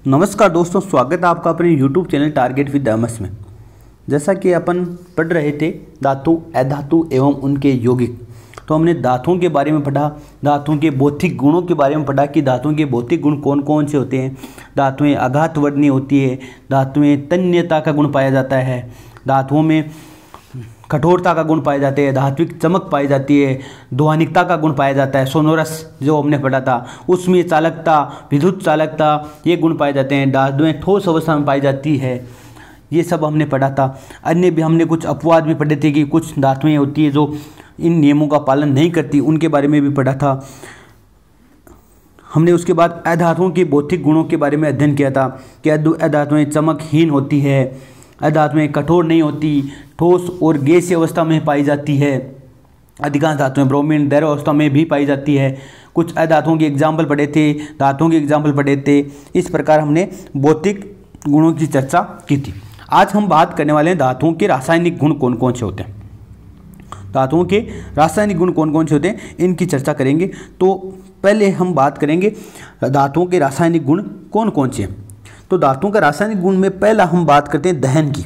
नमस्कार दोस्तों, स्वागत है आपका अपने YouTube channel target with MS में। जैसा कि अपन पढ़ रहे थे धातु, अधातु एवं उनके यौगिक, तो हमने धातुओं के बारे में पढ़ा, धातुओं के भौतिक गुणों के बारे में पढ़ा कि धातुओं के भौतिक गुण कौन कौन से होते हैं। धातुएं आघातवर्णीय होती है, धातुएं तन्यता का गुण पाया जाता है, धातुओं में कठोरता का गुण पाए जाते हैं, धात्विक चमक पाई जाती है, ध्वनिकता का गुण पाया जाता है, सोनोरस जो हमने पढ़ा था उसमें चालकता, विद्युत चालकता, ये गुण पाए जाते हैं। धातुएं ठोस अवस्था में पाई जाती है, ये सब हमने पढ़ा था। अन्य भी हमने कुछ अपवाद भी पढ़े थे कि कुछ धातुएं होती है जो इन नियमों का पालन नहीं करती, उनके बारे में भी पढ़ा था हमने। उसके बाद अधातुओं के भौतिक गुणों के बारे में अध्ययन किया था कि अधातुएं चमकहीन होती है, अधातुएं कठोर नहीं होती, ठोस और गैसीय अवस्था में पाई जाती है। अधिकांश धातुएं ब्रोमीन द्रव अवस्था में भी पाई जाती है। कुछ अधातुओं के एग्जाम्पल पढ़े थे, धातुओं के एग्जाम्पल पढ़े थे। इस प्रकार हमने भौतिक गुणों की चर्चा की थी। आज हम बात करने वाले हैं धातुओं के रासायनिक गुण कौन कौन से होते हैं। धातुओं के रासायनिक गुण कौन कौन से होते हैं, इनकी चर्चा करेंगे। तो पहले हम बात करेंगे धातुओं के रासायनिक गुण कौन कौन से हैं। तो धातुओं का रासायनिक गुण में पहला हम बात करते हैं दहन की।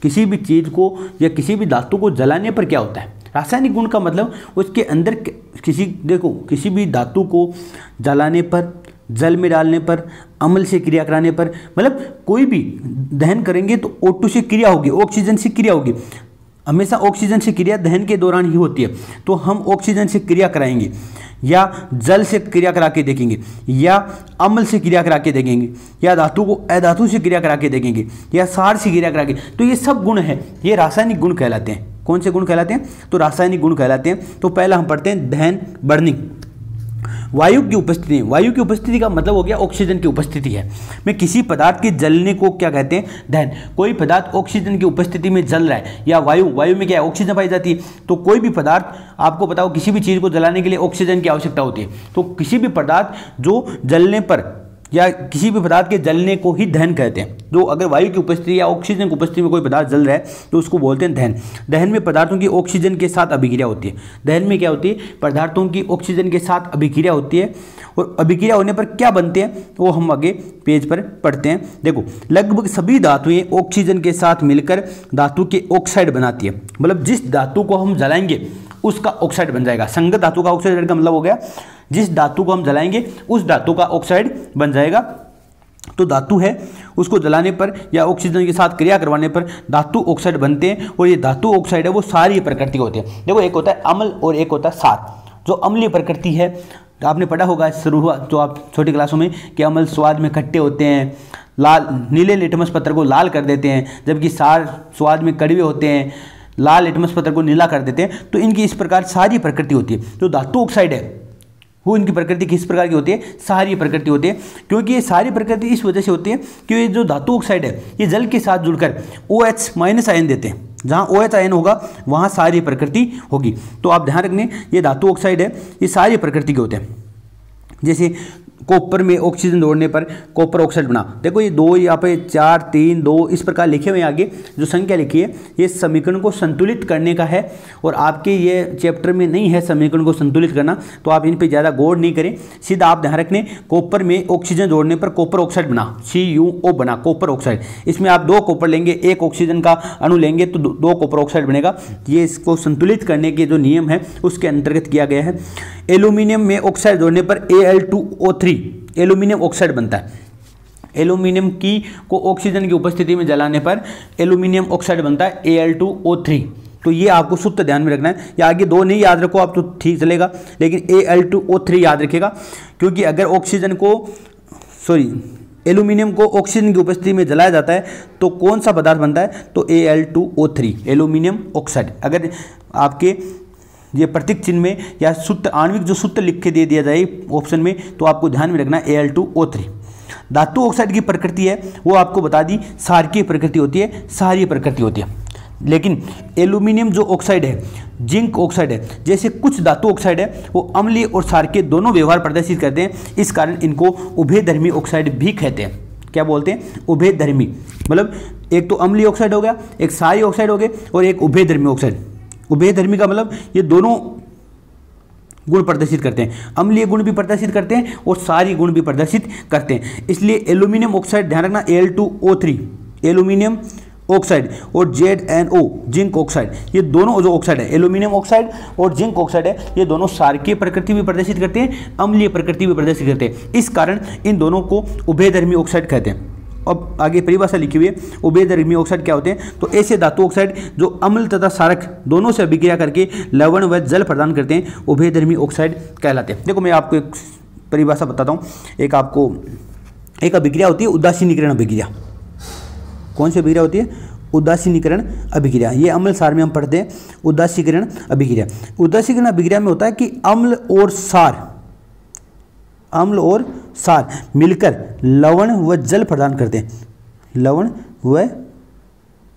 किसी भी चीज़ को या किसी भी धातु को जलाने पर क्या होता है, रासायनिक गुण का मतलब उसके अंदर किसी भी धातु को जलाने पर, जल में डालने पर, अम्ल से क्रिया कराने पर, मतलब कोई भी दहन करेंगे तो O2 से क्रिया होगी, ऑक्सीजन से क्रिया होगी। हमेशा ऑक्सीजन से क्रिया दहन के दौरान ही होती है। तो हम ऑक्सीजन से क्रिया कराएंगे या जल से क्रिया करा के देखेंगे या अम्ल से क्रिया करा के देखेंगे या धातु को अधातु से क्रिया करा के देखेंगे या सार से क्रिया करा के, तो ये सब गुण हैं, ये रासायनिक गुण कहलाते हैं। कौन से गुण कहलाते हैं, तो रासायनिक गुण कहलाते हैं। तो पहला हम पढ़ते हैं दहन, बर्निंग। वायु की उपस्थिति, वायु की उपस्थिति का मतलब हो गया ऑक्सीजन की उपस्थिति है। में किसी पदार्थ के जलने को क्या कहते हैं, दहन। कोई पदार्थ ऑक्सीजन की उपस्थिति में जल रहा है या वायु में क्या है, ऑक्सीजन पाई जाती है। तो कोई भी पदार्थ, आपको पता हो किसी भी चीज़ को जलाने के लिए ऑक्सीजन की आवश्यकता होती है। तो किसी भी पदार्थ जो जलने पर या किसी भी पदार्थ के जलने को ही दहन कहते हैं। जो अगर वायु की उपस्थिति या ऑक्सीजन की उपस्थिति में कोई पदार्थ जल रहा है तो उसको बोलते हैं दहन। दहन में पदार्थों की ऑक्सीजन के साथ अभिक्रिया होती है। दहन में क्या होती है, पदार्थों की ऑक्सीजन के साथ अभिक्रिया होती है। और अभिक्रिया होने पर क्या बनते हैं वो हम आगे पेज पर पढ़ते हैं। देखो, लगभग सभी धातुएं ऑक्सीजन के साथ मिलकर धातु के ऑक्साइड बनाती है। मतलब जिस धातु को हम जलाएंगे उसका ऑक्साइड बन जाएगा। संगत धातु का ऑक्साइड का मतलब हो गया जिस धातु को हम जलाएंगे उस धातु का ऑक्साइड बन जाएगा। तो धातु है, उसको जलाने पर या ऑक्सीजन के साथ क्रिया करवाने पर धातु ऑक्साइड बनते हैं। और ये धातु ऑक्साइड है वो सारी प्रकृति के होते हैं। देखो, एक होता है अम्ल और एक होता है सार। जो अम्लीय प्रकृति है, तो आपने पढ़ा होगा शुरुआत जो आप छोटी क्लासों में कि अम्ल स्वाद में खट्टे होते हैं, लाल नीले लिटमस पत्र को लाल कर देते हैं, जबकि सार स्वाद में कड़वे होते हैं, लाल लिटमस पत्र को नीला कर देते हैं। तो इनकी इस प्रकार सारी प्रकृति होती है। जो धातु ऑक्साइड है वो इनकी प्रकृति किस प्रकार की होती है, सारी प्रकृति होती है। क्योंकि ये सारी प्रकृति इस वजह से होती है कि ये जो धातु ऑक्साइड है ये जल के साथ जुड़कर OH- आयन देते हैं। जहाँ OH आयन होगा वहाँ सारी प्रकृति होगी। तो आप ध्यान रखने, ये धातु ऑक्साइड है ये सारी प्रकृति के होते हैं। जैसे कॉपर में ऑक्सीजन जोड़ने पर कॉपर ऑक्साइड बना। देखो ये 2 यहाँ पे 4 3 2 इस प्रकार लिखे हुए हैं। आगे जो संख्या लिखी है ये समीकरण को संतुलित करने का है और आपके ये चैप्टर में नहीं है समीकरण को संतुलित करना, तो आप इन पे ज़्यादा गौर नहीं करें। सीधा आप ध्यान रखने, कॉपर में ऑक्सीजन जोड़ने पर कॉपर ऑक्साइड बना, CuO बना कॉपर ऑक्साइड। इसमें आप 2 कॉपर लेंगे, 1 ऑक्सीजन का अणु लेंगे तो 2 कॉपर ऑक्साइड बनेगा। ये इसको संतुलित करने के जो नियम है उसके अंतर्गत किया गया है। एल्यूमिनियम में ऑक्साइड जोड़ने पर Al2O3 एल्यूमिनियम ऑक्साइड बनता है। एल्यूमिनियम की को ऑक्सीजन की उपस्थिति में जलाने पर एल्यूमिनियम ऑक्साइड बनता है Al2O3। तो ये आपको सूत्र ध्यान में रखना है। या आगे 2 नहीं याद रखो आप तो ठीक चलेगा, लेकिन Al2O3 याद रखेगा। क्योंकि अगर एल्यूमिनियम को ऑक्सीजन की उपस्थिति में जलाया जाता है तो कौन सा पदार्थ बनता है, तो Al2O3 एल्यूमिनियम ऑक्साइड। अगर आपके ये प्रतीक चिन्ह में या सूत्र, आणविक जो सूत्र लिख के दे दिया जाए ऑप्शन में, तो आपको ध्यान में रखना है Al2O3। धातु ऑक्साइड की प्रकृति है वो आपको बता दी, सारकीय प्रकृति होती है, क्षारीय प्रकृति होती है। लेकिन एल्यूमिनियम जो ऑक्साइड है, जिंक ऑक्साइड है, जैसे कुछ धातु ऑक्साइड है वो अम्लीय और क्षारकीय दोनों व्यवहार प्रदर्शित करते हैं। इस कारण इनको उभयधर्मी ऑक्साइड भी कहते हैं। क्या बोलते हैं, उभयधर्मी। मतलब एक तो अम्लीय ऑक्साइड हो गया, एक क्षारीय ऑक्साइड हो गए और एक उभयधर्मी ऑक्साइड। उभयधर्मी का मतलब ये दोनों गुण प्रदर्शित करते हैं, अम्लीय गुण भी प्रदर्शित करते हैं और सारी गुण भी प्रदर्शित करते हैं। इसलिए एल्यूमिनियम ऑक्साइड, ध्यान रखना, Al2O3 एल्यूमिनियम ऑक्साइड और ZnO जिंक ऑक्साइड, ये दोनों जो ऑक्साइड है, एल्यूमिनियम ऑक्साइड और जिंक ऑक्साइड है, ये दोनों क्षारकीय प्रकृति भी प्रदर्शित करते हैं, अम्लीय प्रकृति भी प्रदर्शित करते हैं। इस कारण इन दोनों को उभयधर्मी ऑक्साइड कहते हैं। अब आगे परिभाषा लिखी हुई है, उभयधर्मी ऑक्साइड क्या होते हैं, तो ऐसे धातु ऑक्साइड जो अम्ल तथा क्षारक दोनों से अभिक्रिया करके लवण व जल प्रदान करते हैं, उभयधर्मी ऑक्साइड कहलाते हैं। देखो मैं आपको एक परिभाषा बताता हूँ। एक अभिक्रिया होती है उदासीनीकरण अभिक्रिया। कौन सी अभिक्रिया होती है? उदासीनीकरण अभिक्रिया। ये अम्ल क्षार में हम पढ़ते हैं उदासीकरण अभिक्रिया। उदासीकरण अभिक्रिया में होता है कि अम्ल और क्षार मिलकर लवण व जल प्रदान करते हैं, लवण व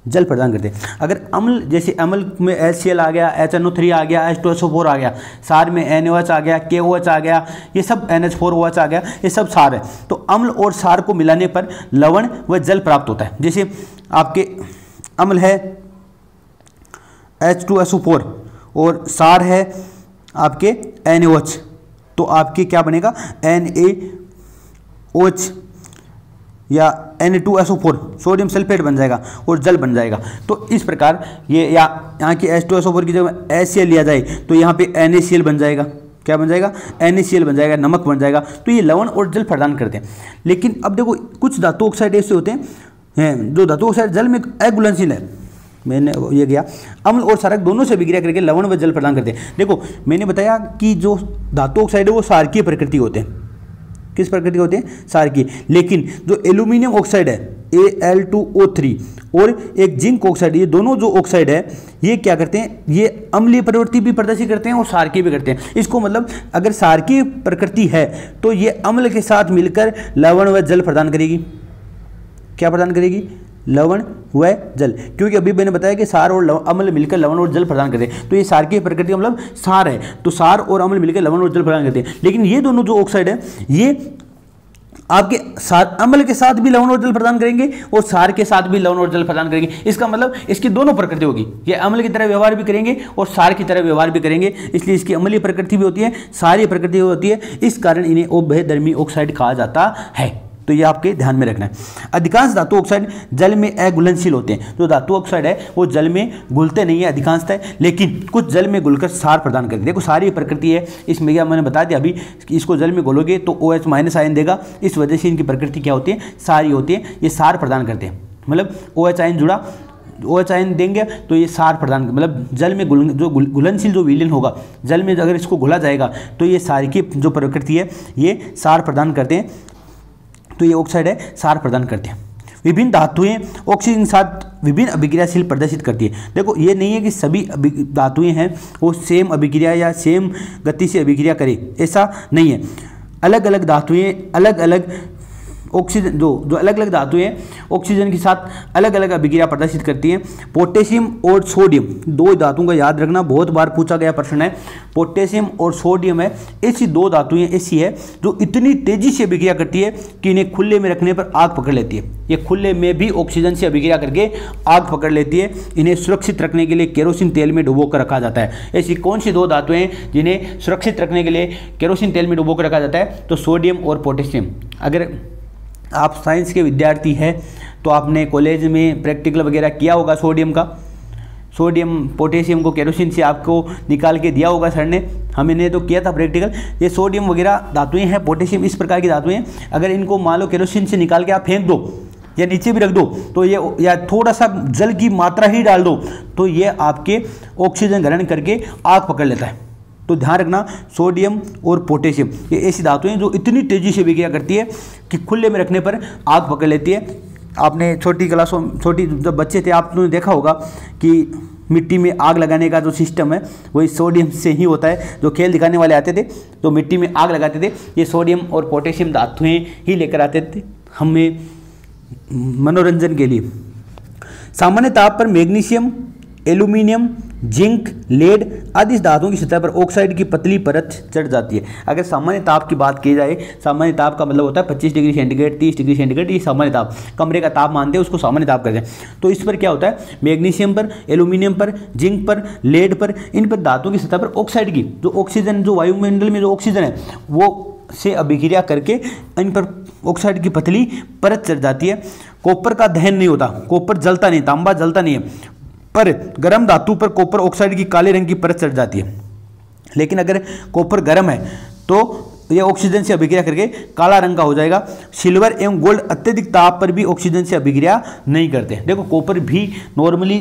जल प्रदान करते हैं। अगर अम्ल, जैसे अम्ल में HCl आ गया, HNO3 आ गया, H2SO4 आ गया, क्षार में NaOH आ गया, KOH आ गया, ये सब NH4OH आ गया, ये सब क्षार है। तो अम्ल और क्षार को मिलाने पर लवण व जल प्राप्त होता है। जैसे आपके अम्ल है H2SO4 और क्षार है आपके NaOH, तो आपके क्या बनेगा? NaOH या Na2SO4 सोडियम सल्फेट बन जाएगा और जल बन जाएगा। तो इस प्रकार ये, या यहाँ की H2SO4 की जगह HCl लिया जाए तो यहाँ पे NaCl बन जाएगा। क्या बन जाएगा? NaCl बन जाएगा, नमक बन जाएगा। तो ये लवण और जल प्रदान करते हैं। लेकिन अब देखो कुछ धातु ऑक्साइड ऐसे होते हैं जो धातु ऑक्साइड जल में अघुलनशील है। मैंने ये गया अम्ल और क्षारक दोनों से अभिक्रिया करके लवण व जल प्रदान करते हैं। देखो मैंने बताया कि जो धातु ऑक्साइड है वो क्षारकीय प्रकृति होते हैं। किस प्रकृति होते हैं? क्षारकीय। लेकिन जो एल्यूमिनियम ऑक्साइड है Al2O3 और एक जिंक ऑक्साइड, ये दोनों जो ऑक्साइड है ये क्या करते हैं? ये अम्लीय प्रवृत्ति भी प्रदर्शित करते हैं और क्षारकीय भी करते हैं। इसको मतलब अगर क्षारकीय प्रकृति है तो ये अम्ल के साथ मिलकर लवण व जल प्रदान करेगी। क्या प्रदान करेगी? लवण व जल। क्योंकि अभी मैंने बताया कि क्षार और अम्ल मिलकर लवण और जल प्रदान करते हैं। तो ये क्षारकीय प्रकृति मतलब क्षार है, तो क्षार और अम्ल मिलकर लवण और जल प्रदान करते हैं। लेकिन ये दोनों जो ऑक्साइड है ये आपके अम्ल के साथ भी लवण और जल प्रदान करेंगे और क्षार के साथ भी लवण और जल प्रदान करेंगे। इसका मतलब इसकी दोनों प्रकृति होगी, ये अम्ल की तरह व्यवहार भी करेंगे और क्षार की तरह व्यवहार भी करेंगे। इसलिए इसकी अम्लीय प्रकृति भी होती है, क्षारीय प्रकृति भी होती है। इस कारण इन्हें उभयधर्मी ऑक्साइड कहा जाता है। तो ये आपके ध्यान में रखना है। अधिकांश धातु ऑक्साइड जल में अघुलनशील होते हैं। जो धातु ऑक्साइड है वो जल में घुलते नहीं है अधिकांशतः, लेकिन कुछ जल में घुलकर क्षार प्रदान करते हैं। देखो सारी प्रकृति है इसमें, क्या मैंने बता दिया अभी, इसको जल में घोलोगे तो OH- आयन देगा। इस वजह से इनकी प्रकृति क्या होती है? सारी होती है। ये क्षार प्रदान करते हैं, मतलब OH आयन जुड़ा, OH आयन देंगे तो ये क्षार प्रदान, मतलब जल में जो घुलनशील जो विलीन होगा जल में, अगर इसको घुला जाएगा तो ये सारी की जो प्रकृति है ये क्षार प्रदान करते हैं। तो ये ऑक्साइड है, क्षार प्रदान करते हैं। विभिन्न धातुएं ऑक्सीजन के साथ विभिन्न अभिक्रियाशील प्रदर्शित करती है। देखो ये नहीं है कि सभी धातुएं हैं वो सेम अभिक्रिया या सेम गति से अभिक्रिया करें, ऐसा नहीं है। अलग अलग धातुएं अलग अलग ऑक्सीजन, जो अलग अलग धातुएं ऑक्सीजन के साथ अलग अलग अभिक्रिया प्रदर्शित करती हैं। पोटेशियम और सोडियम, दो धातुओं का याद रखना, बहुत बार पूछा गया प्रश्न है। पोटेशियम और सोडियम है, ऐसी दो धातुएं ऐसी है जो इतनी तेजी से अभिक्रिया करती है कि इन्हें खुले में रखने पर आग पकड़ लेती है। ये खुले में भी ऑक्सीजन से अभिक्रिया करके आग पकड़ लेती है। इन्हें सुरक्षित रखने के लिए केरोसिन तेल में डुबो कर रखा जाता है। ऐसी कौन सी दो धातुएं हैं जिन्हें सुरक्षित रखने के लिए केरोसिन तेल में डुबो कर रखा जाता है? तो सोडियम और पोटेशियम। अगर आप साइंस के विद्यार्थी हैं तो आपने कॉलेज में प्रैक्टिकल वगैरह किया होगा सोडियम का। सोडियम पोटेशियम को केरोसिन से आपको निकाल के दिया होगा सर ने, हमने तो किया था प्रैक्टिकल। ये सोडियम वगैरह धातुएं हैं, पोटेशियम इस प्रकार की धातुएं हैं। अगर इनको मान लो केरोसिन से निकाल के आप फेंक दो या नीचे भी रख दो तो ये, या थोड़ा सा जल की मात्रा ही डाल दो तो ये आपके ऑक्सीजन ग्रहण करके आग पकड़ लेता है। तो ध्यान रखना, सोडियम और पोटेशियम ये ऐसी धातुएं जो इतनी तेजी से अभिक्रिया करती है कि खुले में रखने पर आग पकड़ लेती है। आपने छोटी क्लासों, जब बच्चे थे आपने देखा होगा कि मिट्टी में आग लगाने का जो सिस्टम है वही सोडियम से ही होता है। जो खेल दिखाने वाले आते थे तो मिट्टी में आग लगाते थे, ये सोडियम और पोटेशियम धातुएं ही लेकर आते थे हमें मनोरंजन के लिए। सामान्य ताप पर मैग्नीशियम, एल्यूमिनियम, जिंक, लेड आदि धातुओं की सतह पर ऑक्साइड की पतली परत चढ़ जाती है। अगर सामान्य ताप की बात की जाए, सामान्य ताप का मतलब होता है 25 डिग्री सेंटीग्रेड, 30 डिग्री सेंटीग्रेड, ये सामान्य ताप, कमरे का ताप मानते हैं, उसको सामान्य ताप कहते हैं। तो इस पर क्या होता है, मैग्नीशियम पर, एल्यूमिनियम पर, जिंक पर, लेड पर, इन पर धातुओं की सतह पर ऑक्साइड की जो ऑक्सीजन, जो वायुमंडल में जो ऑक्सीजन है वो से अभिक्रिया करके इन पर ऑक्साइड की पतली परत चढ़ जाती है। कॉपर का दहन नहीं होता, कॉपर जलता नहीं, तांबा जलता नहीं है, पर गर्म धातु पर कॉपर ऑक्साइड की काले रंग की परत चढ़ जाती है। लेकिन अगर कॉपर गर्म है तो यह ऑक्सीजन से अभिक्रिया करके काला रंग का हो जाएगा। सिल्वर एवं गोल्ड अत्यधिक ताप पर भी ऑक्सीजन से अभिक्रिया नहीं करते। देखो कॉपर भी नॉर्मली,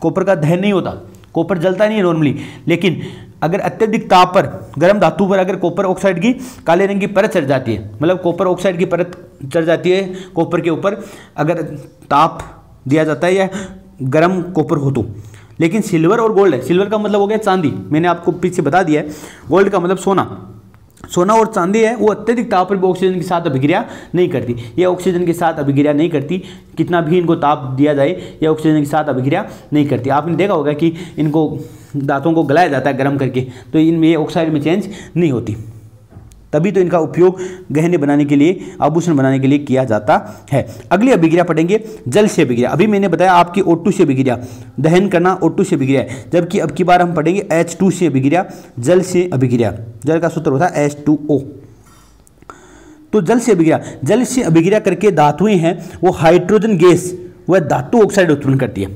कॉपर का दहन नहीं होता, कॉपर जलता नहीं है नॉर्मली, लेकिन अगर अत्यधिक ताप पर, गर्म धातु पर अगर कॉपर ऑक्साइड की काले रंग की परत चढ़ जाती है, मतलब कॉपर ऑक्साइड की परत चढ़ जाती है कॉपर के ऊपर, अगर ताप दिया जाता है या गर्म कॉपर हो तो। लेकिन सिल्वर और गोल्ड है, सिल्वर का मतलब हो गया चांदी, मैंने आपको पीछे बता दिया है। गोल्ड का मतलब सोना, सोना और चांदी है, वो अत्यधिक ताप पर भी ऑक्सीजन के साथ अभिक्रिया नहीं करती। ये ऑक्सीजन के साथ अभिक्रिया नहीं करती, कितना भी इनको ताप दिया जाए ये ऑक्सीजन के साथ अभिक्रिया नहीं करती। आपने देखा होगा कि इनको दांतों को गलाया जाता है गर्म करके, तो इनमें ये ऑक्साइड में चेंज नहीं होती, तभी तो इनका उपयोग गहने बनाने के लिए, आभूषण बनाने के लिए किया जाता है। अगली अभिक्रिया पढ़ेंगे जल से अभिक्रिया। अभी मैंने बताया आपकी O2 से अभिक्रिया, दहन करना O2 से अभिक्रिया है, जबकि अब की बार हम पढ़ेंगे H2 से अभिक्रिया, जल से अभिक्रिया। जल का सूत्र होता है H2O। तो जल से अभिक्रिया, जल से अभिक्रिया करके धातुएं हैं वो हाइड्रोजन गैस व धातु ऑक्साइड उत्पन्न करती है।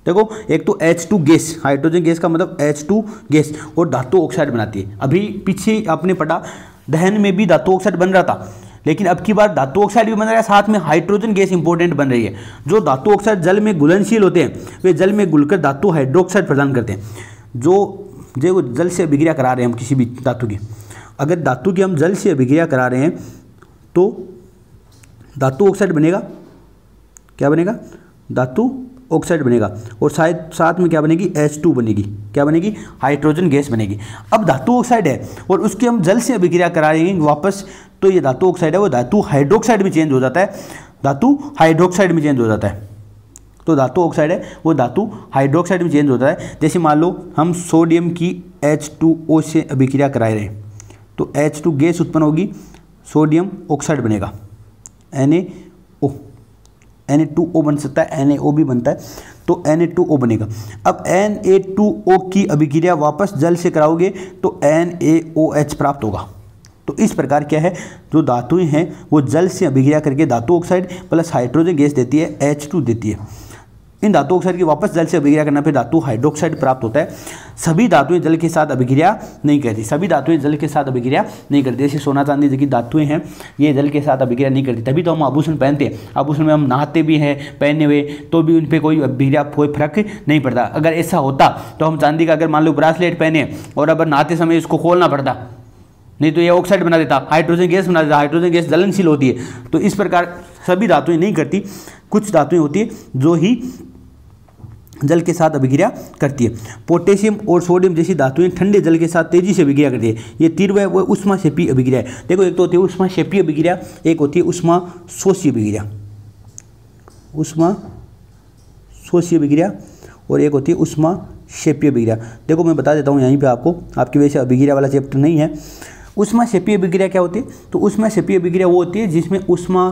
देखो एक तो H2 गैस, हाइड्रोजन गैस का मतलब H2 गैस, और धातु ऑक्साइड बनाती है। अभी पीछे आपने पढ़ा दहन में भी धातु ऑक्साइड बन रहा था, लेकिन अब की बार धातु ऑक्साइड भी बन रहा है, साथ में हाइड्रोजन गैस इंपॉर्टेंट बन रही है। जो धातु ऑक्साइड जल में घुलनशील होते हैं वे जल में घुलकर धातु हाइड्रोक्साइड प्रदान करते हैं। जो जल से अभिक्रिया करा रहे हैं हम किसी भी धातु की, अगर धातु की हम जल से अभिक्रिया करा रहे हैं तो धातु ऑक्साइड बनेगा, क्या बनेगा, धातु ऑक्साइड बनेगा, और शायद साथ में क्या बनेगी, H2 बनेगी, क्या बनेगी, हाइड्रोजन गैस बनेगी। अब धातु ऑक्साइड है और उसके हम जल से अभिक्रिया कराएंगे वापस, तो ये धातु ऑक्साइड है वो धातु हाइड्रोक्साइड में चेंज हो जाता है, धातु हाइड्रोक्साइड में चेंज हो जाता है। तो धातु ऑक्साइड है वो धातु हाइड्रोक्साइड में चेंज होता है। जैसे मान लो हम सोडियम की H2O से अभिक्रिया करा रहे हैं तो H2 गैस उत्पन्न होगी, सोडियम ऑक्साइड बनेगा, NaO, Na2O बन सकता है, NaO भी बनता है, तो Na2O बनेगा। अब Na2O की अभिक्रिया वापस जल से कराओगे तो NaOH प्राप्त होगा। तो इस प्रकार क्या है, जो धातुएं हैं वो जल से अभिक्रिया करके धातु ऑक्साइड प्लस हाइड्रोजन गैस देती है, H2 देती है। इन धातु ऑक्साइड की वापस जल से अभिक्रिया करने पे धातु हाइड्रोक्साइड प्राप्त होता है। सभी धातुएं जल के साथ अभिक्रिया नहीं करती, सभी धातुएं जल के साथ अभिक्रिया नहीं करती। जैसे सोना चांदी की धातुएं हैं ये जल के साथ अभिक्रिया नहीं करती, तभी तो हम आभूषण पहनते हैं। आभूषण में हम नहाते भी हैं पहने हुए, तो भी उन पर कोई अभिक्रिया, कोई फर्क नहीं पड़ता। अगर ऐसा होता तो हम चांदी का अगर मान लो ब्रासलेट पहने और अगर नहाते समय इसको खोलना पड़ता, नहीं तो ये ऑक्साइड बना देता, हाइड्रोजन गैस बना देता। हाइड्रोजन गैस जलनशील होती है, तो इस प्रकार सभी धातुएं नहीं करती, कुछ धातुएं होती है जो ही जल के साथ अभिक्रिया करती है। पोटेशियम और सोडियम जैसी धातुएं ठंडे जल के साथ तेजी से अभिक्रिया करती है। ये तीव्र व ऊष्माक्षेपी अभिक्रिया है। देखो एक तो होती है ऊष्माक्षेपी अभिक्रिया, एक होती है ऊष्माशोषी अभिक्रिया, ऊष्माशोषी अभिक्रिया, और एक होती है ऊष्माक्षेपी अभिक्रिया। देखो मैं बता देता हूँ यहीं पे आपको, आपकी वजह से अभिक्रिया वाला चैप्टर नहीं है। ऊष्माक्षेपी अभिक्रिया क्या होती है, तो ऊष्माक्षेपी अभिक्रिया वो होती है जिसमें ऊष्मा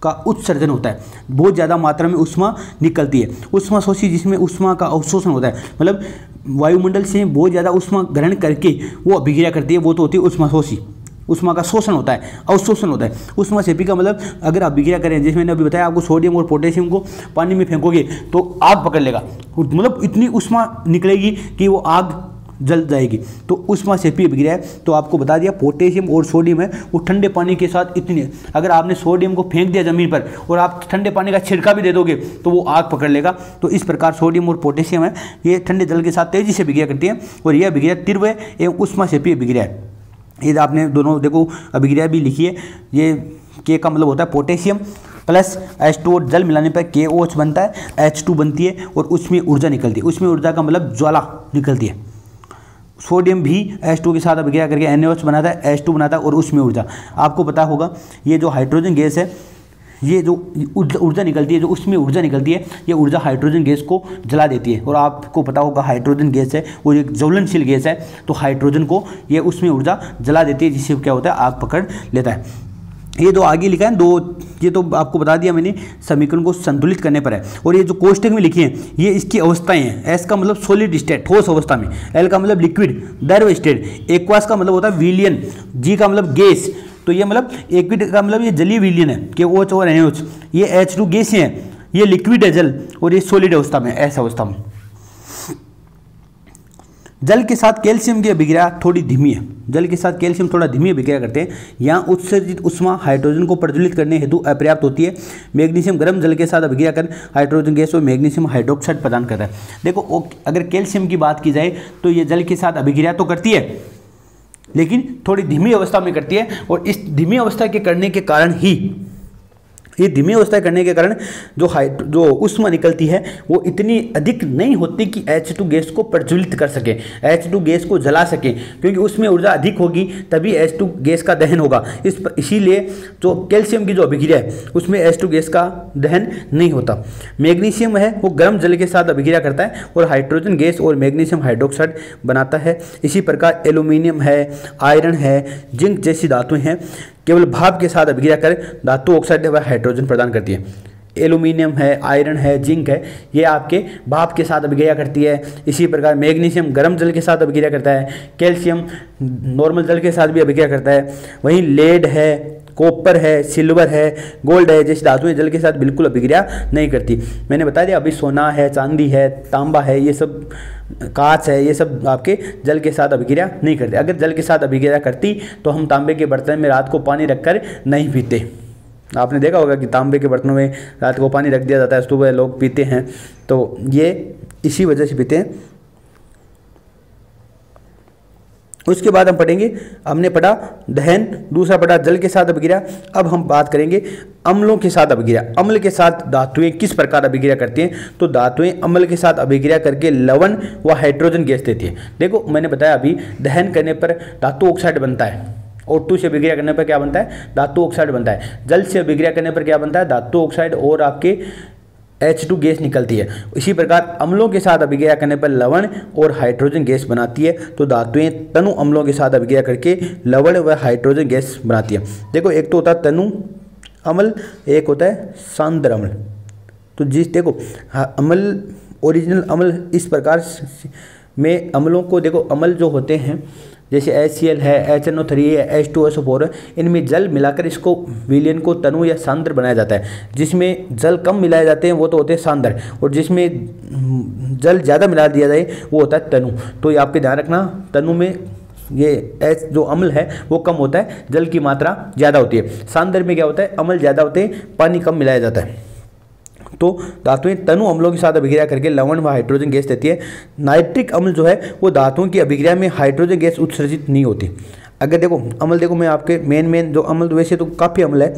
का उत्सर्जन होता है, बहुत ज़्यादा मात्रा में ऊष्मा निकलती है। ऊष्माशोषी जिसमें ऊष्मा का अवशोषण होता है, मतलब वायुमंडल से बहुत ज़्यादा ऊष्मा ग्रहण करके वो अभिक्रिया करती है, वो तो होती है ऊष्माशोषी। ऊष्मा का शोषण होता है, अवशोषण होता है। ऊष्माक्षेपी का मतलब अगर अभिक्रिया करें, जैसे मैंने अभी बताया आपको, सोडियम और पोटेशियम को पानी में फेंकोगे तो आग पकड़ लेगा, मतलब इतनी ऊष्मा निकलेगी कि वो आग जल जाएगी, तो ऊष्माक्षेपी अभिक्रिया है। तो आपको बता दिया पोटेशियम और सोडियम है वो ठंडे पानी के साथ इतनी, अगर आपने सोडियम को फेंक दिया ज़मीन पर और आप ठंडे पानी का छिड़का भी दे दोगे तो वो आग पकड़ लेगा। तो इस प्रकार सोडियम और पोटेशियम है ये ठंडे जल के साथ तेजी से अभिक्रिया करती है, और यह अभिक्रिया तीव्र एवं ऊष्माक्षेपी अभिक्रिया है। ये आपने दोनों देखो अभिक्रिया भी लिखी है। ये के का मतलब होता है पोटेशियम प्लस H2 और जल मिलाने पर KOH बनता है, H2 बनती है और उसमें ऊर्जा निकलती है। उसमें ऊर्जा का मतलब ज्वाला निकलती है। सोडियम भी H2 के साथ अभिक्रिया करके NaOH बनाता है, H2 बनाता है और उसमें ऊर्जा। आपको पता होगा ये जो हाइड्रोजन गैस है ये जो ऊर्जा निकलती है, जो उसमें ऊर्जा निकलती है, ये ऊर्जा हाइड्रोजन गैस को जला देती है। और आपको पता होगा हाइड्रोजन गैस है वो एक ज्वलनशील गैस है, तो हाइड्रोजन को ये उसमें ऊर्जा जला देती है, जिससे क्या होता है, आग पकड़ लेता है। ये तो आगे लिखा है दो, ये तो आपको बता दिया मैंने, समीकरण को संतुलित करने पर है। और ये जो कोष्टक में लिखी है ये इसकी अवस्थाएं हैं। एस का मतलब सॉलिड स्टेट, ठोस अवस्था में, एल का मतलब लिक्विड द्रव स्टेट, एक्वास का मतलब होता है विलियन, जी का मतलब गैस, तो ये मतलब एक्विड का मतलब ये जलीय विलियन है कि OH और NaOH, ये H2 गैस है, ये लिक्विड है जल, और ये सॉलिड अवस्था में, ऐस अवस्था में। जल के साथ कैल्शियम की अभिक्रिया थोड़ी धीमी है, जल के साथ कैल्शियम थोड़ा धीमी अभिक्रिया करते हैं। यहाँ उत्सर्जित उष्मा हाइड्रोजन को प्रज्वलित करने हेतु अपर्याप्त होती है। मैग्नीशियम गर्म जल के साथ अभिक्रिया कर हाइड्रोजन गैस और मैग्नीशियम हाइड्रोक्साइड प्रदान करता है। देखो अगर कैल्शियम की बात की जाए तो ये जल के साथ अभिक्रिया तो करती है, लेकिन थोड़ी धीमी अवस्था में करती है, और इस धीमी अवस्था के करने के कारण ही, ये धीमी अवस्था करने के कारण जो उष्मा निकलती है वो इतनी अधिक नहीं होती कि H2 गैस को प्रज्वलित कर सके, H2 गैस को जला सके, क्योंकि उसमें ऊर्जा अधिक होगी तभी H2 गैस का दहन होगा। इसीलिए जो कैल्शियम की जो अभिक्रिया है उसमें H2 गैस का दहन नहीं होता। मैग्नीशियम है वो गर्म जल के साथ अभिक्रिया करता है और हाइड्रोजन गैस और मैग्नीशियम हाइड्रोक्साइड बनाता है। इसी प्रकार एल्यूमिनियम है, आयरन है, जिंक जैसी धातुएं हैं केवल भाप के साथ अभिक्रिया कर धातु ऑक्साइड व हाइड्रोजन प्रदान करती है। एल्यूमिनियम है, आयरन है, जिंक है, ये आपके भाप के साथ अभिक्रिया करती है। इसी प्रकार मैग्नीशियम गर्म जल के साथ अभिक्रिया करता है, कैल्शियम नॉर्मल जल के साथ भी अभिक्रिया करता है। वहीं लेड है, कॉपर है, सिल्वर है, गोल्ड है जैसी धातुएं जल के साथ बिल्कुल अभिक्रिया नहीं करती। मैंने बता दिया अभी सोना है, चांदी है, तांबा है, ये सब कांच है, ये सब आपके जल के साथ अभिक्रिया नहीं करते। अगर जल के साथ अभिक्रिया करती तो हम तांबे के बर्तन में रात को पानी रखकर नहीं पीते। आपने देखा होगा कि तांबे के बर्तनों में रात को पानी रख दिया जाता है, सुबह लोग पीते हैं, तो ये इसी वजह से पीते हैं। उसके बाद हम पढ़ेंगे, हमने पढ़ा दहन, दूसरा पढ़ा जल के साथ अभिक्रिया। अब हम बात करेंगे अम्लों के साथ अभिक्रिया। अम्ल के साथ धातुएं किस प्रकार अभिक्रिया करती हैं? तो धातुएं अम्ल के साथ अभिक्रिया करके लवण व हाइड्रोजन गैस देती है। देखो मैंने बताया अभी, दहन करने पर धातु ऑक्साइड बनता है, O2 से अभिक्रिया करने पर क्या बनता है? धातु ऑक्साइड बनता है। जल से अभिक्रिया करने पर क्या बनता है? धातु ऑक्साइड और आपके H2 गैस निकलती है। इसी प्रकार अम्लों के साथ अभिक्रिया करने पर लवण और हाइड्रोजन गैस बनाती है। तो धातुएं तनु अम्लों के साथ अभिक्रिया करके लवण व हाइड्रोजन गैस बनाती है। देखो एक तो होता है तनु अम्ल, एक होता है सांद्र अम्ल। तो देखो अम्ल, ओरिजिनल अम्ल इस प्रकार में अम्लों को देखो, अम्ल जो होते हैं जैसे HCl है, HNO3 है, H2SO4 है, इनमें जल मिलाकर इसको विलयन को तनु या सांद्र बनाया जाता है। जिसमें जल कम मिलाए जाते हैं वो तो होते हैं सांद्र, और जिसमें जल ज़्यादा मिला दिया जाए वो होता है तनु। तो ये आपके ध्यान रखना, तनु में ये H जो अम्ल है वो कम होता है, जल की मात्रा ज़्यादा होती है। सांद्र में क्या होता है? अम्ल ज़्यादा होते हैं, पानी कम मिलाया जाता है। तो धातुएं तनु अम्लों के साथ अभिक्रिया करके लवण व हाइड्रोजन गैस देती है। नाइट्रिक अम्ल जो है वो धातुओं की अभिक्रिया में हाइड्रोजन गैस उत्सर्जित नहीं होती। अगर देखो अम्ल, देखो मैं आपके मेन जो अम्ल, वैसे तो काफ़ी अम्ल है,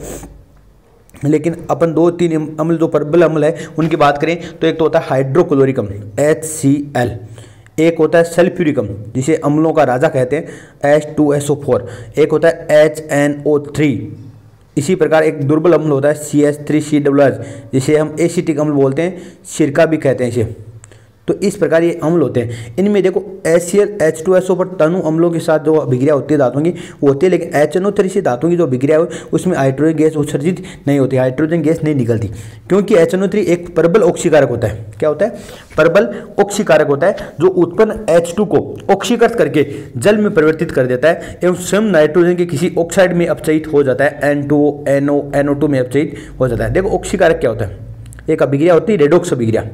लेकिन अपन 2-3 अम्ल जो प्रबल अम्ल है उनकी बात करें तो एक तो होता है हाइड्रोक्लोरिक अम्ल HCl, एक होता है सल्फ्यूरिक अम्ल जिसे अम्लों का राजा कहते हैं H2SO4, एक होता है HNO3। इसी प्रकार एक दुर्बल अम्ल होता है CH3COOH जिसे हम एसिटिक अम्ल बोलते हैं, सिरका भी कहते हैं इसे। तो इस प्रकार ये अम्ल होते हैं। इनमें देखो HCl H2SO पर तनु अम्लों के साथ जो अभिक्रिया होती है धातुओं की वो होती है, लेकिन HNO3 से धातुओं की जो अभिक्रिया है उसमें हाइड्रोजन गैस उत्सर्जित नहीं होती, हाइड्रोजन गैस नहीं निकलती, क्योंकि HNO3 एक प्रबल ऑक्सीकारक होता है। क्या होता है? प्रबल ऑक्सीकारक होता है, जो उत्पन्न H2 को ऑक्सीकृत करके जल में परिवर्तित कर देता है एवं स्वयं नाइट्रोजन के किसी ऑक्साइड में अपचयित हो जाता है, N2O, NO, NO2 में अपचयित हो जाता है। देखो ऑक्सीकारक क्या होता है? एक अभिक्रिया होती है रेडॉक्स अभिक्रिया।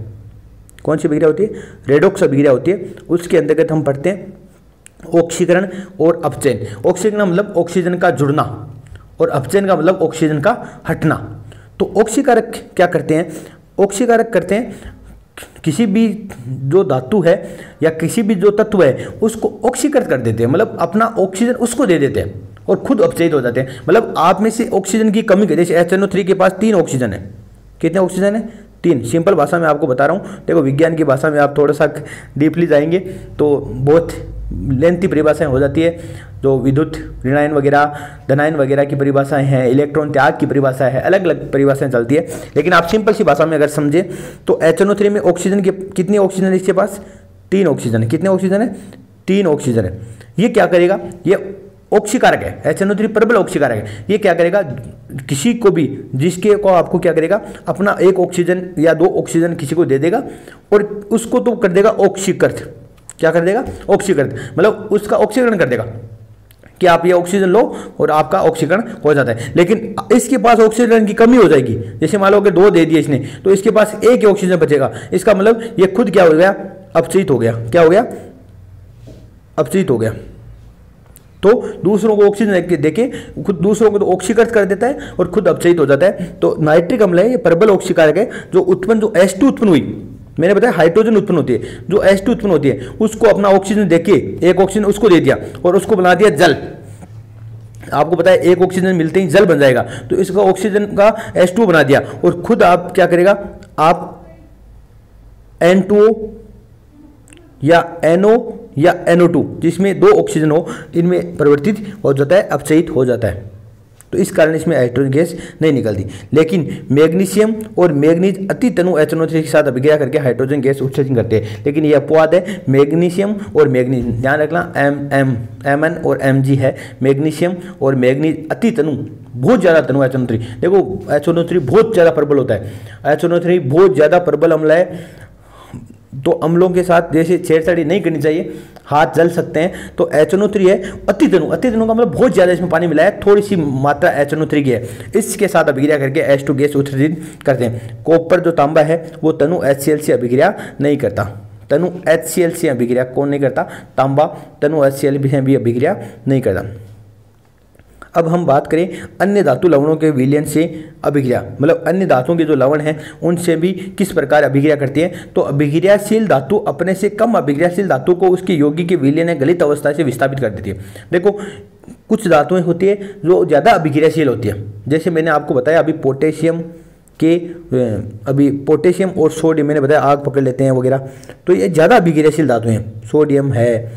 कौन सी अभिक्रिया होती है? रेडॉक्स अभिक्रिया होती है। उसके अंतर्गत हम पढ़ते हैं ऑक्सीकरण और अपचयन। ऑक्सीकरण का मतलब ऑक्सीजन का जुड़ना और अपचयन का मतलब ऑक्सीजन का हटना। तो ऑक्सीकारक क्या करते हैं? ऑक्सीकारक करते हैं किसी भी जो धातु है या किसी भी जो तत्व है उसको ऑक्सीकृत कर देते हैं, मतलब अपना ऑक्सीजन उसको दे देते हैं और खुद अपचयित हो जाते हैं। मतलब आप में से ऑक्सीजन की कमी, जैसे HNO3 के पास 3 ऑक्सीजन है। कितने ऑक्सीजन है? 3। सिंपल भाषा में आपको बता रहा हूँ। देखो विज्ञान की भाषा में आप थोड़ा सा डीपली जाएंगे तो बहुत लेंथी परिभाषाएं हो जाती है, जो विद्युत ऋणायन वगैरह, धनायन वगैरह की परिभाषाएं हैं, इलेक्ट्रॉन त्याग की परिभाषा है, अलग अलग परिभाषाएं चलती है। लेकिन आप सिंपल सी भाषा में अगर समझे तो HNO3 में ऑक्सीजन के कितने ऑक्सीजन है इसके पास? 3 ऑक्सीजन है। कितने ऑक्सीजन है? 3 ऑक्सीजन है। ये क्या करेगा? ये ऑक्सीकारक है, HNO3 प्रबल ऑक्सीकारक है। ये क्या करेगा? किसी को भी, जिसके को आपको क्या करेगा, अपना 1 ऑक्सीजन या 2 ऑक्सीजन किसी को दे देगा और उसको तो कर देगा ऑक्सीकृत। क्या कर देगा? ऑक्सीकृत, मतलब उसका ऑक्सीकरण कर देगा कि आप ये ऑक्सीजन लो और आपका ऑक्सीकरण हो जाता है। लेकिन इसके पास ऑक्सीजन की कमी हो जाएगी, जैसे मान लो कि 2 दे दिए इसने, तो इसके पास 1 ही ऑक्सीजन बचेगा। इसका मतलब ये खुद क्या हो गया? अपचयित हो गया। क्या हो गया? अपचयित हो गया। तो दूसरों को ऑक्सीजन देके खुद दूसरों को तो ऑक्सीकृत कर देता है और खुद अपचयित हो जाता है। तो नाइट्रिक अम्ल है, ये प्रबल ऑक्सीकारक है। जो उत्पन्न, जो H2 उत्पन्न हुई, मैंने बताया हाइड्रोजन उत्पन्न होती है, जो H2 उत्पन्न होती है उसको अपना ऑक्सीजन देके 1 ऑक्सीजन उसको दे दिया और उसको बना दिया जल। आपको पता है 1 ऑक्सीजन मिलते ही जल बन जाएगा, तो इसका ऑक्सीजन का H2 बना दिया और खुद आप क्या करेगा? आप N2O या NO या NO2 जिसमें 2 ऑक्सीजन हो, इनमें परिवर्तित हो जाता है, अपचयित हो जाता है। तो इस कारण इसमें हाइड्रोजन गैस नहीं निकलती। लेकिन मैग्नीशियम और मैग्नीज अति तनु HNO3 के साथ अभिक्रिया करके हाइड्रोजन गैस उत्सर्जन करते हैं। लेकिन यह अपवाद है, मैग्नीशियम और मैग्नीज, ध्यान रखना, Mn और Mg है। मैग्नीशियम और मैग्नीज अति तनु, बहुत ज़्यादा तनु HNO3। देखो HNO3 बहुत ज़्यादा प्रबल होता है। HNO3 बहुत ज़्यादा प्रबल अम्ल है, तो अम्लों के साथ जैसे छेड़छाड़ी नहीं करनी चाहिए, हाथ जल सकते हैं। तो HNO3 है अति तनु, अति तनु का मतलब बहुत ज़्यादा इसमें पानी मिला है, थोड़ी सी मात्रा HNO3 की है। इसके साथ अभिक्रिया करके H2 गैस उत्सर्जित करते हैं। कॉपर जो तांबा है वो तनु HCl से अभिक्रिया नहीं करता। तनु HCl से अभिक्रिया कौन नहीं करता? तांबा तनु HCl भी अभिक्रिया नहीं करता। अब हम बात करें अन्य धातु लवणों के विलयन से अभिक्रिया, मतलब अन्य धातुओं के जो लवण हैं उनसे भी किस प्रकार अभिक्रिया करती है। तो अभिक्रियाशील धातु अपने से कम अभिक्रियाशील धातु को उसके यौगिक के विलयन गलित अवस्था से विस्थापित कर देती है। देखो कुछ धातुएं होती है जो ज़्यादा अभिक्रियाशील होती है, जैसे मैंने आपको बताया अभी पोटेशियम के, अभी पोटेशियम और सोडियम मैंने बताया आग पकड़ लेते हैं वगैरह, तो ये ज़्यादा अभिक्रियाशील धातु हैं। सोडियम है,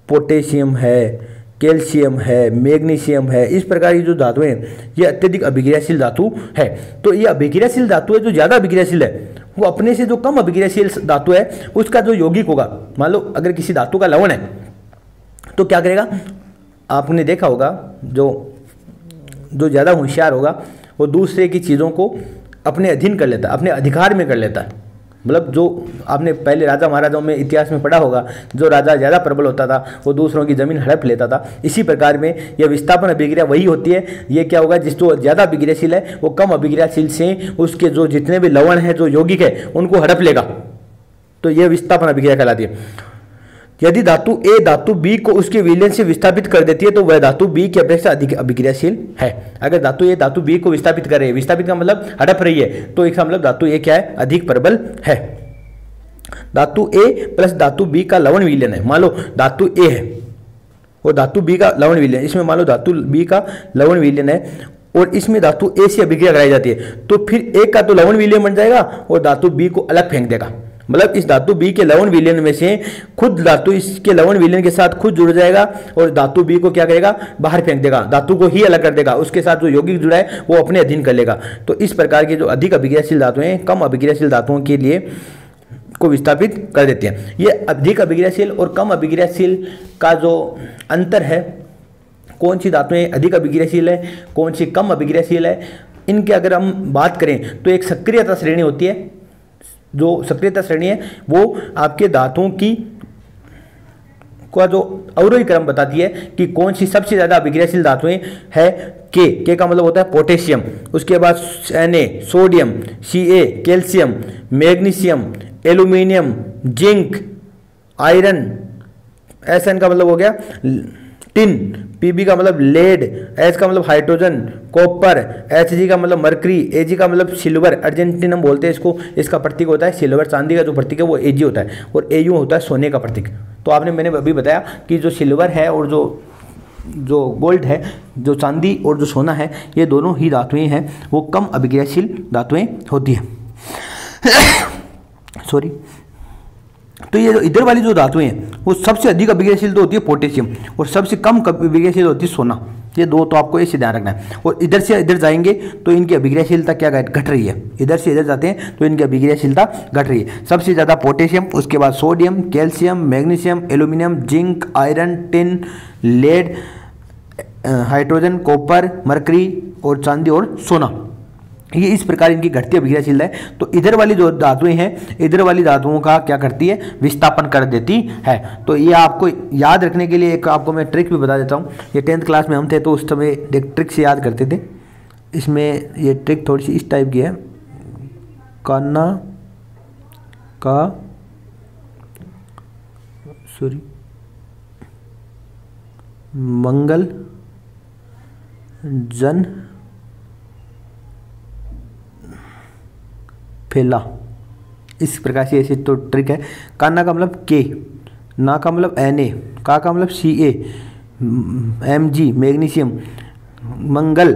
पोटेशियम है, कैल्शियम है, मैग्नीशियम है, इस प्रकार की जो धातुएं हैं ये अत्यधिक अभिक्रियाशील धातु है। तो ये अभिक्रियाशील धातु है, जो ज़्यादा अभिक्रियाशील है वो अपने से जो कम अभिक्रियाशील धातु है उसका जो यौगिक होगा, मान लो अगर किसी धातु का लवण है तो क्या करेगा? आपने देखा होगा जो ज़्यादा होशियार होगा वो दूसरे की चीज़ों को अपने अधीन कर लेता है, अपने अधिकार में कर लेता है। मतलब जो आपने पहले राजा महाराजाओं में इतिहास में पढ़ा होगा, जो राजा ज़्यादा प्रबल होता था वो दूसरों की ज़मीन हड़प लेता था। इसी प्रकार में यह विस्थापन अभिक्रिया वही होती है। ये क्या होगा? जिस जो ज़्यादा अभिक्रियाशील है वो कम अभिक्रियाशील से उसके जो जितने भी लवण हैं, जो यौगिक है, उनको हड़प लेगा, तो यह विस्थापन अभिक्रिया कहलाती है। यदि धातु A धातु B को उसके विलयन से विस्थापित कर देती है तो वह धातु B की अपेक्षा अधिक अभिक्रियाशील है। अगर धातु A धातु B को विस्थापित कर रही है, विस्थापित का मतलब हड़प रही है, तो इसका मतलब धातु A क्या है? अधिक प्रबल है। धातु A प्लस धातु B का लवण विलयन है। मान लो धातु A है और धातु B का लवण विलयन, इसमें मान लो धातु B का लवण विलयन है और इसमें धातु A से अभिक्रिया कराई जाती है, तो फिर A का तो लवण विलयन बन जाएगा और धातु B को अलग फेंक देगा। मतलब इस धातु B के लवण विलयन में से खुद धातु इसके लवण विलयन के साथ खुद जुड़ जाएगा और धातु B को क्या करेगा? बाहर फेंक देगा, धातु को ही अलग कर देगा, उसके साथ जो यौगिक जुड़ा है वो अपने अधीन कर लेगा। तो इस प्रकार के जो अधिक अभिक्रियाशील धातुएं कम अभिक्रियाशील धातुओं के लिए को विस्थापित कर देते हैं। ये अधिक अभिक्रियाशील और कम अभिक्रियाशील का जो अंतर है, कौन सी धातुएं अधिक अभिक्रियाशील है, कौन सी कम अभिक्रियाशील है, इनके अगर हम बात करें तो एक सक्रियता श्रेणी होती है। जो सक्रियता श्रेणी है वो आपके धातुओं की का जो अवरोही क्रम बताती है कि कौन सी सबसे ज़्यादा अभिक्रियाशील धातुएं है। के का मतलब होता है पोटेशियम, उसके बाद Na sodium, Ca calcium, magnesium, aluminium, zinc, iron, Sn का मतलब हो गया टिन, Pb का मतलब लेड, H का मतलब हाइड्रोजन, कॉपर, Hg का मतलब मरकरी, Ag का मतलब सिल्वर, अर्जेंटिनम बोलते हैं इसको, इसका प्रतीक होता है सिल्वर। चांदी का जो प्रतीक है वो Ag होता है और Au होता है सोने का प्रतीक। तो मैंने अभी बताया कि जो सिल्वर है और जो गोल्ड है, जो चांदी और जो सोना है, ये दोनों ही धातुएं हैं, वो कम अभिक्रियाशील धातुएं होती हैं। सॉरी। तो ये जो इधर वाली जो धातुएं हैं वो सबसे अधिक अभिक्रियाशील तो होती है पोटेशियम और सबसे कम अभिक्रियाशील होती है सोना। ये दो तो आपको ऐसे ध्यान रखना है। और इधर से इधर जाएंगे तो इनकी अभिक्रियाशीलता क्या घट रही है, इधर से इधर जाते हैं तो इनकी अभिक्रियाशीलता घट रही है। सबसे ज़्यादा पोटेशियम, उसके बाद sodium, calcium, magnesium, aluminium, zinc, iron, tin, lead, hydrogen, copper, mercury और चांदी और सोना। ये इस प्रकार इनकी घटती अभिक्रियाशीलता है। तो इधर वाली जो धातुएं हैं, इधर वाली धातुओं का क्या करती है, विस्थापन कर देती है। तो ये आपको याद रखने के लिए एक आपको मैं ट्रिक भी बता देता हूँ। ये 10th क्लास में हम थे तो उस समय एक ट्रिक से याद करते थे। इसमें ये ट्रिक थोड़ी सी इस टाइप की है। कान्हा का मंगल जन फैला, इस प्रकार से ऐसे तो ट्रिक है। कान्हा का मतलब के, ना का मतलब Na, का मतलब Ca, Mg मैग्नीशियम, मंगल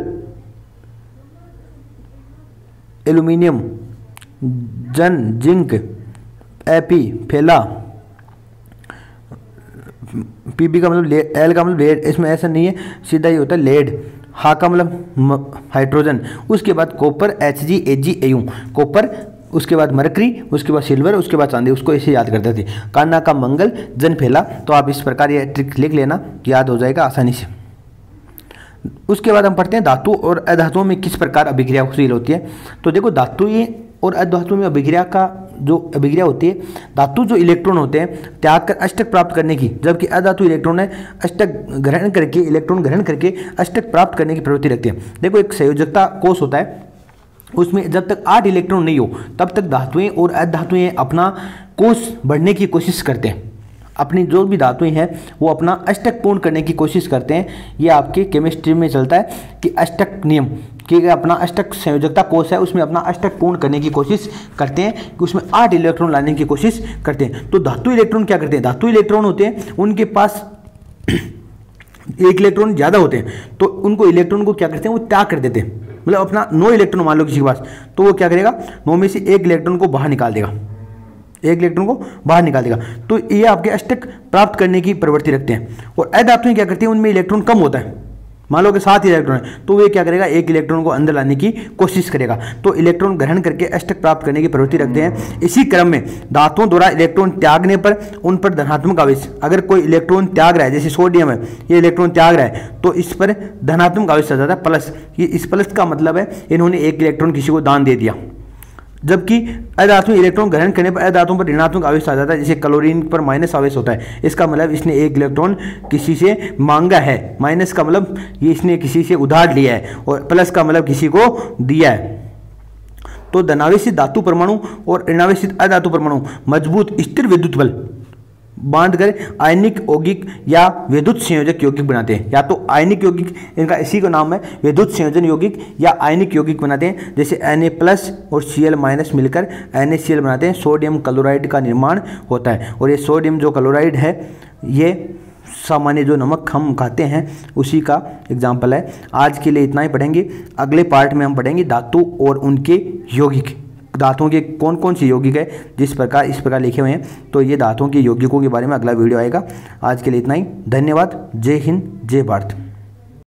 एल्यूमिनियम, जन जिंक, Ap फैला, Pb का मतलब L का मतलब लेड, इसमें ऐसा नहीं है, सीधा ही होता है लेड। हा का मतलब हाइड्रोजन, उसके बाद copper Hg Ag Au, copper, उसके बाद मरकरी, उसके बाद सिल्वर, उसके बाद चांदी, उसको ऐसे याद करते थे। कान्हा का मंगल जन फैला। तो आप इस प्रकार ये ट्रिक लिख लेना, याद हो जाएगा आसानी से। उसके बाद हम पढ़ते हैं धातु और अधातुओं में किस प्रकार अभिक्रियाशील होती है। तो देखो धातु और अधातु में अभिक्रिया का जो अभिक्रिया होती है, धातु जो इलेक्ट्रॉन होते हैं त्याग कर अष्टक प्राप्त करने की, जबकि अधातु इलेक्ट्रॉन है अष्टक ग्रहण करके, इलेक्ट्रॉन ग्रहण करके अष्टक प्राप्त करने की प्रवृत्ति रखते हैं। देखो एक संयोजकता कोष होता है, उसमें जब तक 8 इलेक्ट्रॉन नहीं हो तब तक धातुएं और अधातुएं अपना कोष बढ़ने की कोशिश करते हैं। अपनी जो भी धातुएं हैं वो अपना अष्टक पूर्ण करने की कोशिश करते हैं। ये आपके केमिस्ट्री में चलता है कि अष्टक नियम, कि अपना अष्टक संयोजकता कोष है उसमें अपना अष्टक पूर्ण करने की कोशिश करते हैं, कि उसमें 8 इलेक्ट्रॉन लाने की कोशिश करते हैं। तो धातु इलेक्ट्रॉन क्या करते हैं, धातु इलेक्ट्रॉन होते हैं उनके पास एक इलेक्ट्रॉन ज़्यादा होते हैं, तो उनको इलेक्ट्रॉन को क्या करते हैं, वो त्याग कर देते हैं। मतलब अपना 9 इलेक्ट्रॉन मान लो किसी के पास, तो वो क्या करेगा, 9 में से 1 इलेक्ट्रॉन को बाहर निकाल देगा, 1 इलेक्ट्रॉन को बाहर निकाल देगा। तो ये आपके अष्टक प्राप्त करने की प्रवृत्ति रखते हैं। और अधातुएं क्या करती हैं, उनमें इलेक्ट्रॉन कम होता है, मान लो कि 7 इलेक्ट्रॉन है, तो वे क्या करेगा, 1 इलेक्ट्रॉन को अंदर लाने की कोशिश करेगा। तो इलेक्ट्रॉन ग्रहण करके अष्टक प्राप्त करने की प्रवृत्ति रखते हैं। इसी क्रम में धातुओं द्वारा इलेक्ट्रॉन त्यागने पर उन पर धनात्मक आवेश, अगर कोई इलेक्ट्रॉन त्याग रहा है, जैसे सोडियम है, ये इलेक्ट्रॉन त्याग रहा है, तो इस पर धनात्मक आवेश आ जाता है प्लस। ये इस प्लस का मतलब है इन्होंने 1 इलेक्ट्रॉन किसी को दान दे दिया। जबकि अधातु इलेक्ट्रॉन ग्रहण करने पर अधातुओं पर ऋणात्मक आवेश आ जाता है, जैसे क्लोरीन पर माइनस आवेश होता है। इसका मतलब इसने 1 इलेक्ट्रॉन किसी से मांगा है, माइनस का मतलब ये इसने किसी से उधार लिया है, और प्लस का मतलब किसी को दिया है। तो धनावेशित धातु परमाणु और ऋणावेशित अधातु परमाणु मजबूत स्थिर विद्युत बल बांध कर आयनिक यौगिक या विद्युत संयोजक यौगिक बनाते हैं। या तो आयनिक यौगिक, इनका इसी का नाम है विद्युत संयोजन यौगिक या आयनिक यौगिक बनाते हैं, जैसे Na+ और Cl- मिलकर NaCl बनाते हैं। सोडियम क्लोराइड का निर्माण होता है, और ये सोडियम जो क्लोराइड है ये सामान्य जो नमक हम खाते हैं उसी का एग्जाम्पल है। आज के लिए इतना ही पढ़ेंगे। अगले पार्ट में हम पढ़ेंगे धातु और उनके यौगिक, धातुओं के कौन कौन से यौगिक है जिस प्रकार इस प्रकार लिखे हुए हैं। तो ये धातुओं के यौगिकों के बारे में अगला वीडियो आएगा। आज के लिए इतना ही, धन्यवाद। जय हिंद, जय भारत।